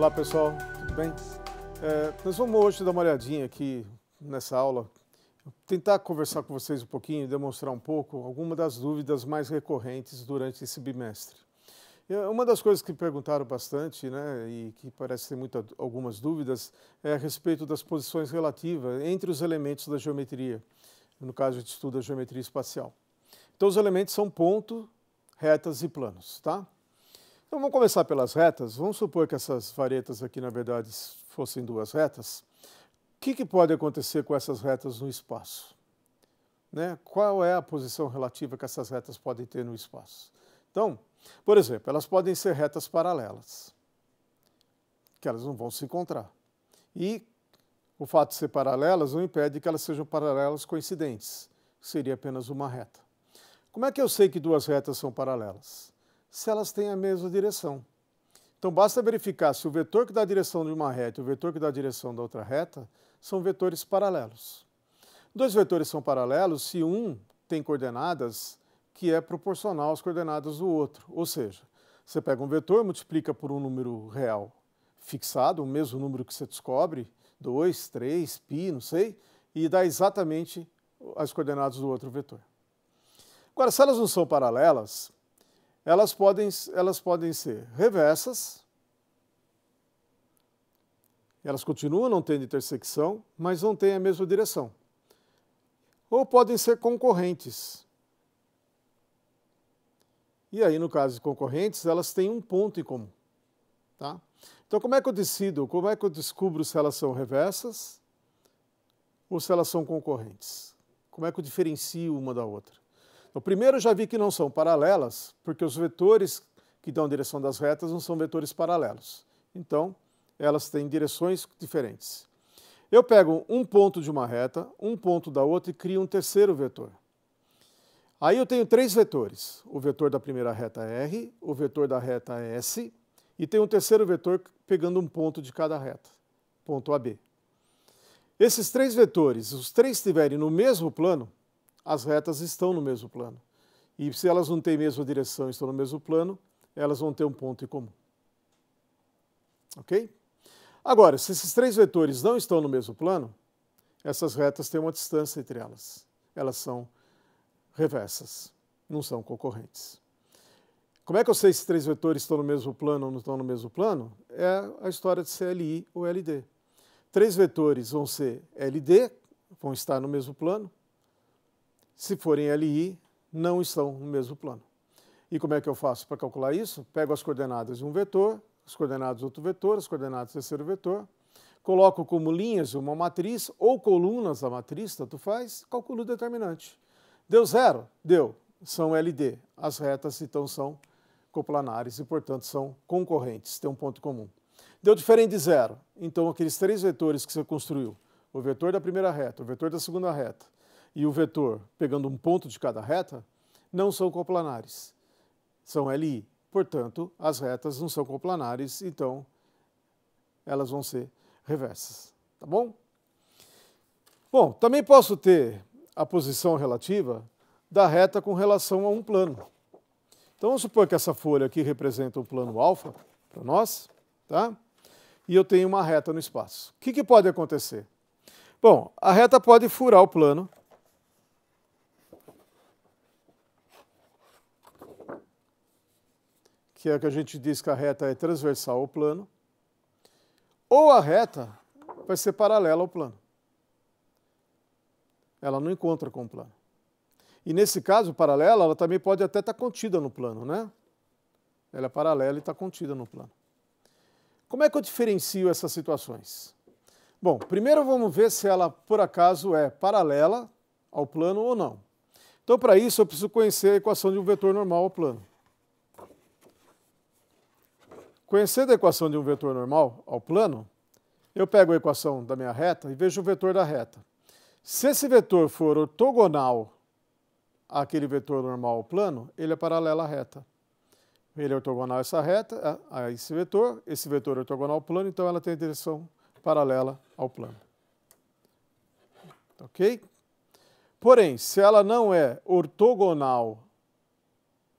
Olá pessoal, tudo bem? Nós vamos hoje dar uma olhadinha aqui nessa aula, tentar conversar com vocês um pouquinho, demonstrar um pouco algumas das dúvidas mais recorrentes durante esse bimestre. Uma das coisas que perguntaram bastante, né, e que parece ter algumas dúvidas, é a respeito das posições relativas entre os elementos da geometria, no caso de estudo da geometria espacial. Então os elementos são ponto, retas e planos, tá? Então vamos começar pelas retas. Vamos supor que essas varetas aqui, na verdade, fossem duas retas. O que pode acontecer com essas retas no espaço? Né? Qual é a posição relativa que essas retas podem ter no espaço? Então, por exemplo, elas podem ser retas paralelas, que elas não vão se encontrar. E o fato de ser paralelas não impede que elas sejam paralelas coincidentes, que seria apenas uma reta. Como é que eu sei que duas retas são paralelas? Se elas têm a mesma direção. Então basta verificar se o vetor que dá a direção de uma reta e o vetor que dá a direção da outra reta são vetores paralelos. Dois vetores são paralelos se um tem coordenadas que é proporcional às coordenadas do outro. Ou seja, você pega um vetor, multiplica por um número real fixado, o mesmo número que você descobre, 2, 3, π, não sei, e dá exatamente as coordenadas do outro vetor. Agora, se elas não são paralelas, elas podem ser reversas, elas continuam não tendo intersecção, mas não têm a mesma direção. Ou podem ser concorrentes. E aí, no caso de concorrentes, elas têm um ponto em comum. Tá? Então, como é que eu descubro se elas são reversas ou se elas são concorrentes? Como é que eu diferencio uma da outra? Então, primeiro, eu já vi que não são paralelas, porque os vetores que dão a direção das retas não são vetores paralelos. Então, elas têm direções diferentes. Eu pego um ponto de uma reta, um ponto da outra e crio um terceiro vetor. Aí eu tenho três vetores. O vetor da primeira reta é R, o vetor da reta é S, e tem um terceiro vetor pegando um ponto de cada reta, ponto AB. Esses três vetores, os três estiverem no mesmo plano, as retas estão no mesmo plano. E se elas não têm a mesma direção e estão no mesmo plano, elas vão ter um ponto em comum. Ok? Agora, se esses três vetores não estão no mesmo plano, essas retas têm uma distância entre elas. Elas são reversas, não são concorrentes. Como é que eu sei se três vetores estão no mesmo plano ou não estão no mesmo plano? É a história de ser LI ou LD. Três vetores vão ser LD, vão estar no mesmo plano. Se forem LI, não estão no mesmo plano. E como é que eu faço para calcular isso? Pego as coordenadas de um vetor, as coordenadas de outro vetor, as coordenadas do terceiro vetor, coloco como linhas de uma matriz ou colunas da matriz, tanto faz, calculo o determinante. Deu zero? Deu. São LD. As retas, então, são coplanares e, portanto, são concorrentes, têm um ponto comum. Deu diferente de zero. Então, aqueles três vetores que você construiu, o vetor da primeira reta, o vetor da segunda reta, e o vetor pegando um ponto de cada reta, não são coplanares, são LI. Portanto, as retas não são coplanares, então elas vão ser reversas. Tá bom? Bom, também posso ter a posição relativa da reta com relação a um plano. Então vamos supor que essa folha aqui representa um plano alfa para nós, tá? E eu tenho uma reta no espaço. O que pode acontecer? Bom, a reta pode furar o plano, que é o que a gente diz que a reta é transversal ao plano, ou a reta vai ser paralela ao plano. Ela não encontra com o plano. E nesse caso, paralela, ela também pode até estar contida no plano, né? Ela é paralela e está contida no plano. Como é que eu diferencio essas situações? Bom, primeiro vamos ver se ela, por acaso, é paralela ao plano ou não. Então, para isso, eu preciso conhecer a equação de um vetor normal ao plano. Conhecendo a equação de um vetor normal ao plano, eu pego a equação da minha reta e vejo o vetor da reta. Se esse vetor for ortogonal àquele vetor normal ao plano, ele é paralelo à reta. Ele é ortogonal a essa reta, a esse vetor é ortogonal ao plano, então ela tem a direção paralela ao plano. Ok? Porém, se ela não é ortogonal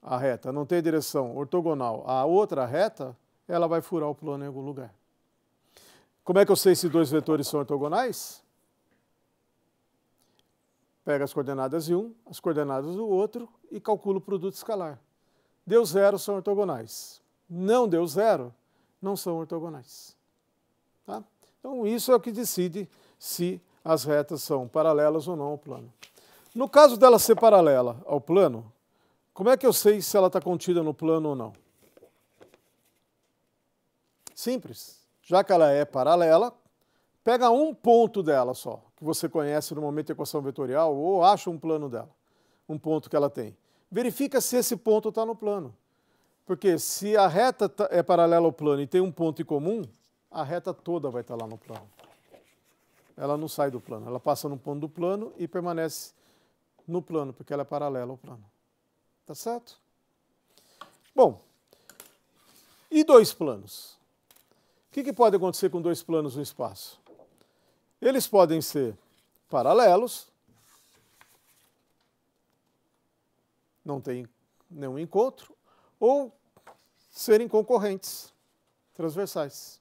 à reta, não tem direção ortogonal à outra reta, ela vai furar o plano em algum lugar. Como é que eu sei se dois vetores são ortogonais? Pega as coordenadas de um, as coordenadas do outro e calcula o produto escalar. Deu zero, são ortogonais. Não deu zero, não são ortogonais. Tá? Então, isso é o que decide se as retas são paralelas ou não ao plano. No caso dela ser paralela ao plano, como é que eu sei se ela está contida no plano ou não? Simples. Já que ela é paralela, pega um ponto dela só, que você conhece no momento da equação vetorial, ou acha um plano dela, um ponto que ela tem. Verifica se esse ponto está no plano. Porque se a reta é paralela ao plano e tem um ponto em comum, a reta toda vai estar lá no plano. Ela não sai do plano, ela passa no ponto do plano e permanece no plano, porque ela é paralela ao plano. Tá certo? Bom, e dois planos? O que pode acontecer com dois planos no espaço? Eles podem ser paralelos, não tem nenhum encontro, ou serem concorrentes, transversais.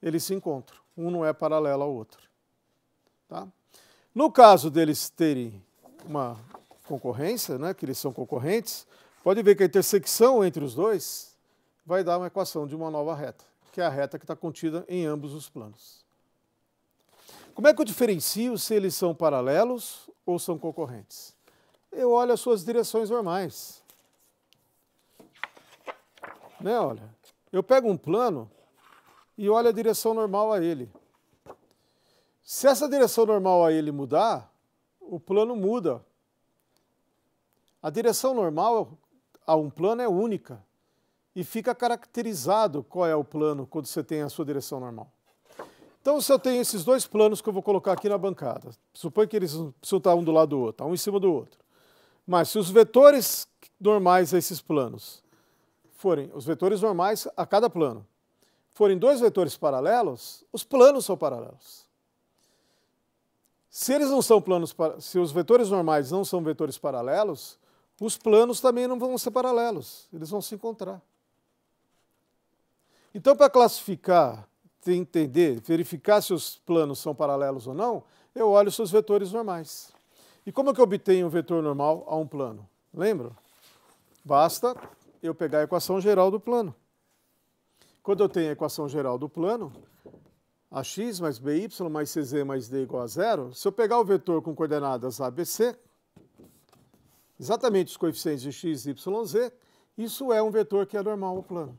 Eles se encontram, um não é paralelo ao outro. Tá? No caso deles terem uma concorrência, né, que eles são concorrentes, pode ver que a intersecção entre os dois vai dar uma equação de uma nova reta, que é a reta que está contida em ambos os planos. Como é que eu diferencio se eles são paralelos ou são concorrentes? Eu olho as suas direções normais. Né, olha, eu pego um plano e olho a direção normal a ele. Se essa direção normal a ele mudar, o plano muda. A direção normal a um plano é única e fica caracterizado qual é o plano quando você tem a sua direção normal. Então, se eu tenho esses dois planos que eu vou colocar aqui na bancada, suponho que eles precisam estar um do lado do outro, um em cima do outro. Mas se os vetores normais a esses planos forem, os vetores normais a cada plano, forem dois vetores paralelos, os planos são paralelos. Se eles não são planos, se os vetores normais não são vetores paralelos, os planos também não vão ser paralelos, eles vão se encontrar. Então, para classificar, entender, verificar se os planos são paralelos ou não, eu olho os seus vetores normais. E como é que eu obtenho um vetor normal a um plano? Lembra? Basta eu pegar a equação geral do plano. Quando eu tenho a equação geral do plano, ax mais by mais cz mais d igual a zero, se eu pegar o vetor com coordenadas a, b, c, exatamente os coeficientes de x, y, z, isso é um vetor que é normal ao plano.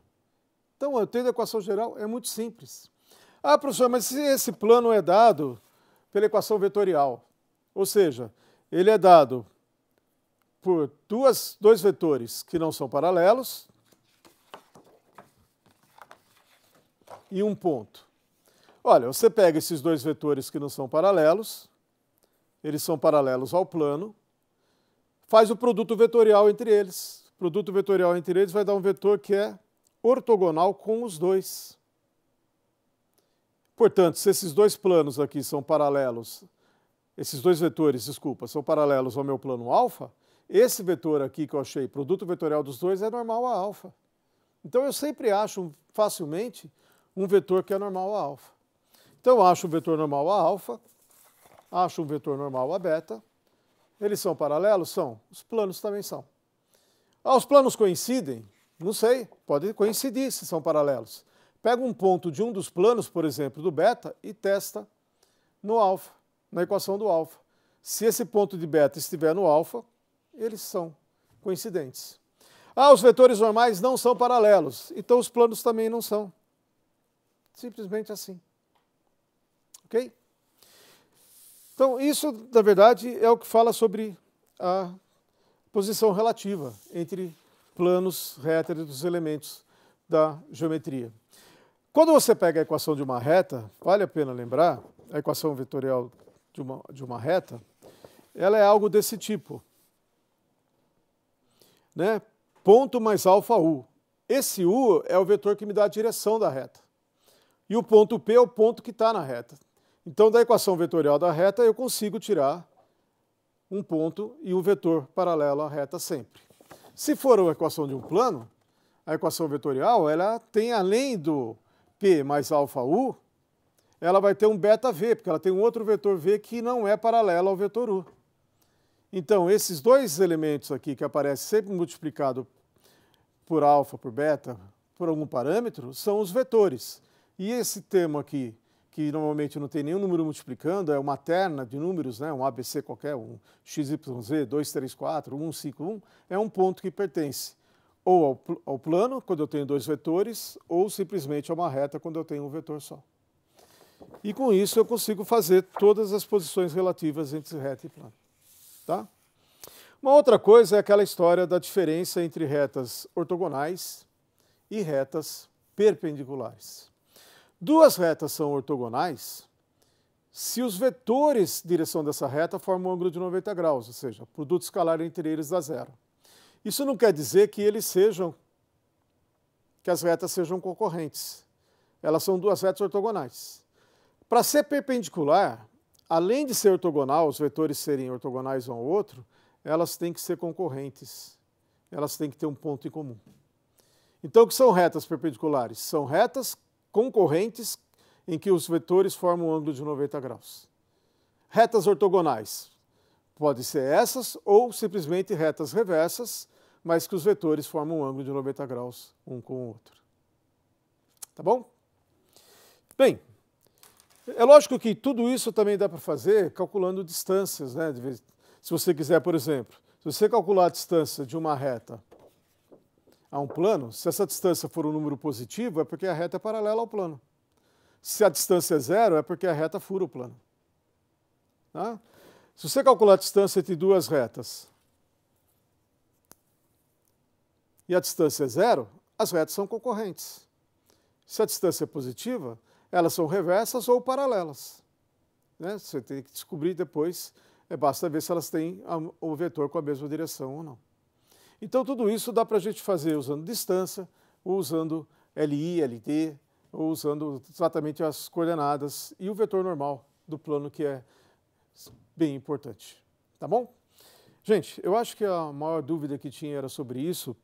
Então, eu tenho a equação geral, é muito simples. Ah, professor, mas se esse plano é dado pela equação vetorial, ou seja, ele é dado por dois vetores que não são paralelos e um ponto. Olha, você pega esses dois vetores que não são paralelos, eles são paralelos ao plano, faz o produto vetorial entre eles. O produto vetorial entre eles vai dar um vetor que é ortogonal com os dois. Portanto, se esses dois planos aqui são paralelos, esses dois vetores, desculpa, são paralelos ao meu plano alfa, esse vetor aqui que eu achei, produto vetorial dos dois, é normal a alfa. Então, eu sempre acho facilmente um vetor que é normal a alfa. Então, eu acho um vetor normal a alfa, acho um vetor normal a beta. Eles são paralelos? São. Os planos também são. Ah, os planos coincidem? Não sei, pode coincidir se são paralelos. Pega um ponto de um dos planos, por exemplo, do beta, e testa no alfa, na equação do alfa. Se esse ponto de beta estiver no alfa, eles são coincidentes. Ah, os vetores normais não são paralelos, então os planos também não são. Simplesmente assim. Ok? Então, isso, na verdade, é o que fala sobre a posição relativa entre planos réteros dos elementos da geometria. Quando você pega a equação de uma reta, vale a pena lembrar, a equação vetorial de uma reta, ela é algo desse tipo. Né? Ponto mais alfa u. Esse u é o vetor que me dá a direção da reta. E o ponto P é o ponto que está na reta. Então, da equação vetorial da reta, eu consigo tirar um ponto e um vetor paralelo à reta sempre. Se for a equação de um plano, a equação vetorial ela tem, além do P mais alfa u, ela vai ter um beta V, porque ela tem um outro vetor V que não é paralelo ao vetor U. Então, esses dois elementos aqui que aparecem sempre multiplicado por alfa, por beta, por algum parâmetro, são os vetores. E esse termo aqui, que normalmente não tem nenhum número multiplicando, é uma terna de números, né, um ABC qualquer, um XYZ, 2, 3, 4, 1, 5, 1, é um ponto que pertence ou ao plano, quando eu tenho dois vetores, ou simplesmente a uma reta, quando eu tenho um vetor só. E com isso eu consigo fazer todas as posições relativas entre reta e plano. Tá? Uma outra coisa é aquela história da diferença entre retas ortogonais e retas perpendiculares. Duas retas são ortogonais se os vetores de direção dessa reta formam um ângulo de 90 graus, ou seja, o produto escalar entre eles dá zero. Isso não quer dizer que as retas sejam concorrentes. Elas são duas retas ortogonais. Para ser perpendicular, além de ser ortogonal, os vetores serem ortogonais um ao outro, elas têm que ser concorrentes. Elas têm que ter um ponto em comum. Então, o que são retas perpendiculares? São retas concorrentes em que os vetores formam um ângulo de 90 graus. Retas ortogonais podem ser essas ou simplesmente retas reversas, mas que os vetores formam um ângulo de 90 graus um com o outro. Tá bom? Bem, é lógico que tudo isso também dá para fazer calculando distâncias, né? Se você quiser, por exemplo, se você calcular a distância de uma reta a um plano, se essa distância for um número positivo, é porque a reta é paralela ao plano. Se a distância é zero, é porque a reta fura o plano. Tá? Se você calcular a distância entre duas retas e a distância é zero, as retas são concorrentes. Se a distância é positiva, elas são reversas ou paralelas. Né? Você tem que descobrir depois, basta ver se elas têm o vetor com a mesma direção ou não. Então, tudo isso dá para a gente fazer usando distância, ou usando LI, LD, ou usando exatamente as coordenadas e o vetor normal do plano, que é bem importante. Tá bom? Gente, eu acho que a maior dúvida que tinha era sobre isso.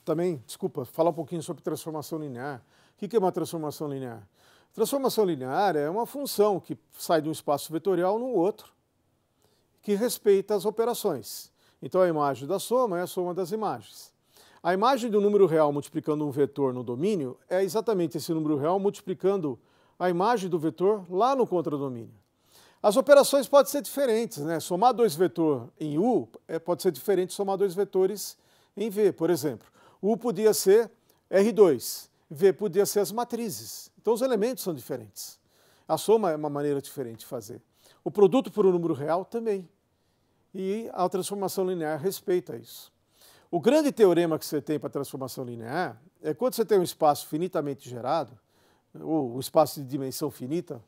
Também, desculpa, falar um pouquinho sobre transformação linear. O que é uma transformação linear? Transformação linear é uma função que sai de um espaço vetorial no outro, que respeita as operações. Então, a imagem da soma é a soma das imagens. A imagem do número real multiplicando um vetor no domínio é exatamente esse número real multiplicando a imagem do vetor lá no contradomínio. As operações podem ser diferentes, né? Somar dois vetores em U pode ser diferente de somar dois vetores em V. Por exemplo, U podia ser R2, V podia ser as matrizes. Então, os elementos são diferentes. A soma é uma maneira diferente de fazer. O produto por um número real também. E a transformação linear respeita isso. O grande teorema que você tem para a transformação linear é quando você tem um espaço finitamente gerado, ou um espaço de dimensão finita,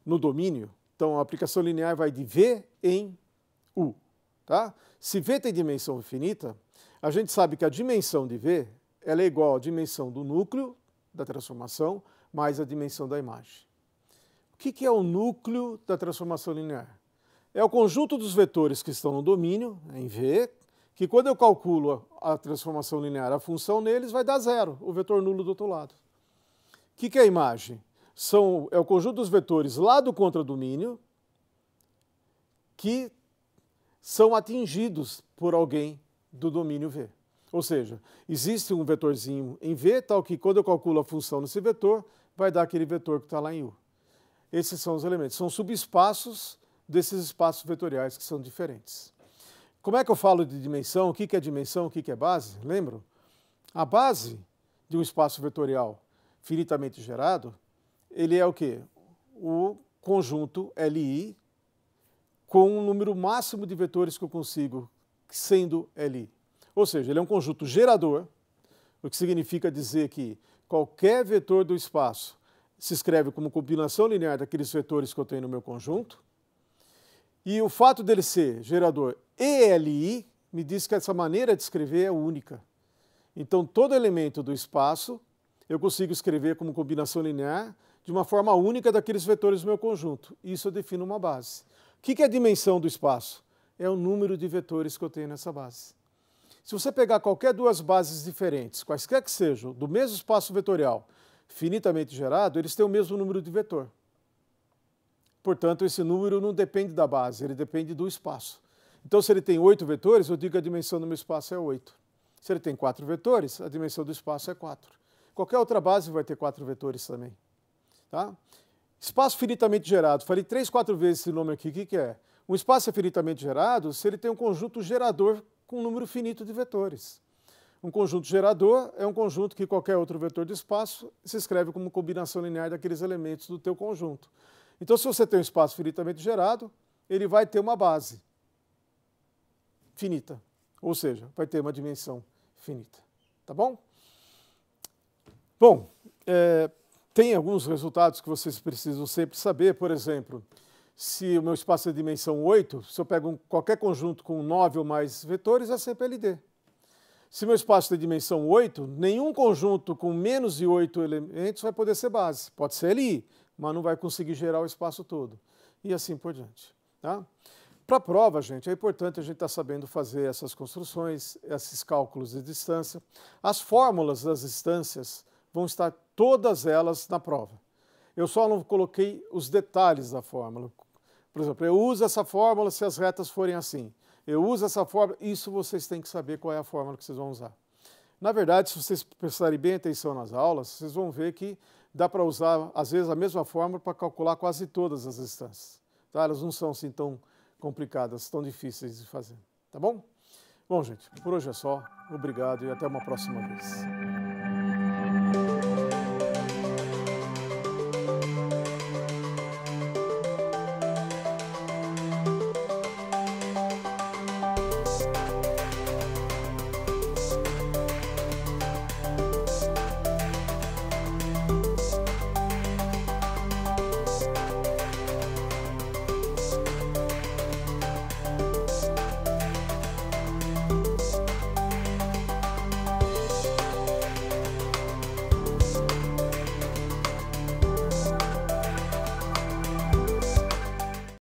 no domínio. Então, a aplicação linear vai de V em U. Tá? Se V tem dimensão infinita, a gente sabe que a dimensão de V ela é igual à dimensão do núcleo da transformação mais a dimensão da imagem. O que é o núcleo da transformação linear? É o conjunto dos vetores que estão no domínio, em V, que quando eu calculo a transformação linear, a função neles vai dar zero, o vetor nulo do outro lado. O que é a imagem? É o conjunto dos vetores lá do contradomínio que são atingidos por alguém do domínio V. Ou seja, existe um vetorzinho em V, tal que quando eu calculo a função nesse vetor, vai dar aquele vetor que está lá em U. Esses são os elementos, são subespaços desses espaços vetoriais que são diferentes. Como é que eu falo de dimensão? O que é dimensão? O que é base? Lembram? A base de um espaço vetorial finitamente gerado, ele é o quê? O conjunto LI com um número máximo de vetores que eu consigo, sendo LI. Ou seja, ele é um conjunto gerador, o que significa dizer que qualquer vetor do espaço se escreve como combinação linear daqueles vetores que eu tenho no meu conjunto. E o fato dele ser gerador ELI me diz que essa maneira de escrever é única. Então, todo elemento do espaço eu consigo escrever como combinação linear de uma forma única daqueles vetores do meu conjunto. Isso eu defino uma base. O que é a dimensão do espaço? É o número de vetores que eu tenho nessa base. Se você pegar qualquer duas bases diferentes, quaisquer que sejam, do mesmo espaço vetorial finitamente gerado, eles têm o mesmo número de vetor. Portanto, esse número não depende da base, ele depende do espaço. Então, se ele tem 8 vetores, eu digo que a dimensão do meu espaço é 8. Se ele tem 4 vetores, a dimensão do espaço é 4. Qualquer outra base vai ter 4 vetores também. Tá? Espaço finitamente gerado. Falei 3, 4 vezes esse nome aqui. O que é? Um espaço é finitamente gerado se ele tem um conjunto gerador com um número finito de vetores. Um conjunto gerador é um conjunto que qualquer outro vetor de espaço se escreve como combinação linear daqueles elementos do teu conjunto. Então, se você tem um espaço finitamente gerado, ele vai ter uma base finita, ou seja, vai ter uma dimensão finita. Tá bom? Bom, tem alguns resultados que vocês precisam sempre saber. Por exemplo, se o meu espaço é de dimensão 8, se eu pego qualquer conjunto com 9 ou mais vetores, é sempre LD. Se meu espaço tem dimensão 8, nenhum conjunto com menos de 8 elementos vai poder ser base. Pode ser LI, mas não vai conseguir gerar o espaço todo. E assim por diante. Tá? Para a prova, gente, é importante a gente estar sabendo fazer essas construções, esses cálculos de distância. As fórmulas das distâncias vão estar todas elas na prova. Eu só não coloquei os detalhes da fórmula. Por exemplo, eu uso essa fórmula se as retas forem assim. Eu uso essa fórmula, isso vocês têm que saber qual é a fórmula que vocês vão usar. Na verdade, se vocês prestarem bem atenção nas aulas, vocês vão ver que dá para usar, às vezes, a mesma fórmula para calcular quase todas as distâncias. Tá? Elas não são assim tão complicadas, tão difíceis de fazer. Tá bom? Bom, gente, por hoje é só. Obrigado e até uma próxima vez.